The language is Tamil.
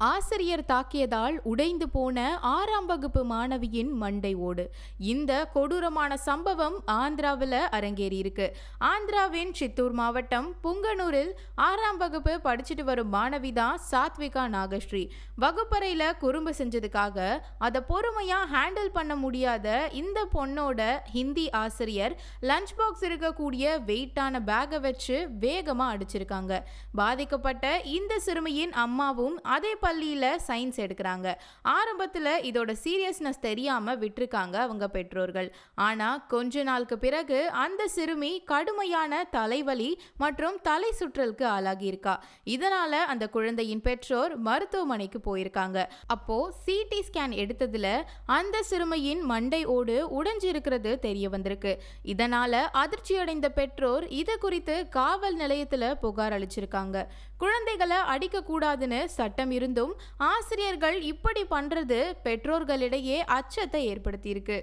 ஆசிரியர் தாக்கியதால் உடைந்து போன 6ஆம் வகுப்பு மாணவியின் மண்டை ஓடு. இந்த கொடூரமான சம்பவம் ஆந்திராவில் அரங்கேறி இருக்கு. ஆந்திராவின் சித்தூர் மாவட்டம் புங்கனூரில் 6ஆம் வகுப்பு படிச்சுட்டு வரும் மாணவி தான் சாத்விகா நாகஸ்ரீ. வகுப்பறையில குறும்பு செஞ்சதுக்காக அதை பொறுமையா ஹேண்டில் பண்ண முடியாத இந்த பொண்ணோட ஹிந்தி ஆசிரியர் லஞ்ச் பாக்ஸ் இருக்கக்கூடிய வெயிட்டான பேக்கை வச்சு வேகமா அடிச்சிருக்காங்க. பாதிக்கப்பட்ட இந்த சிறுமியின் அம்மாவும் அதே பள்ளியில சயின்ஸ் எடுக்கிறாங்க. ஆரம்பத்துல இதோட சீரியஸ்னஸ் தெரியாம விட்டுருக்காங்க அவங்க பெற்றோர்கள். ஆனா கொஞ்ச நாளுக்கு பிறகு அந்த சிறுமி கடுமையான தலைவலி மற்றும் தலை சுற்றலுக்கு ஆளாகி இருக்கா. இதனால அந்த குழந்தையின் பெற்றோர் மருத்துவமனைக்கு போயிருக்காங்க. அப்போ சிடி ஸ்கேன் எடுத்ததுல அந்த சிறுமியின் மண்டை ஓடு உடைஞ்சிருக்கிறது தெரிய வந்திருக்கு. இதனால அதிர்ச்சியடைந்த பெற்றோர் இது குறித்து காவல் நிலையத்துல புகார் அளிச்சிருக்காங்க. குழந்தைகளை அடிக்க கூடாதுன்னு சட்டம் இருந்தும் ஆசிரியர்கள் இப்படி பண்றது பெற்றோர்களிடையே அச்சத்தை ஏற்படுத்தியிருக்கு.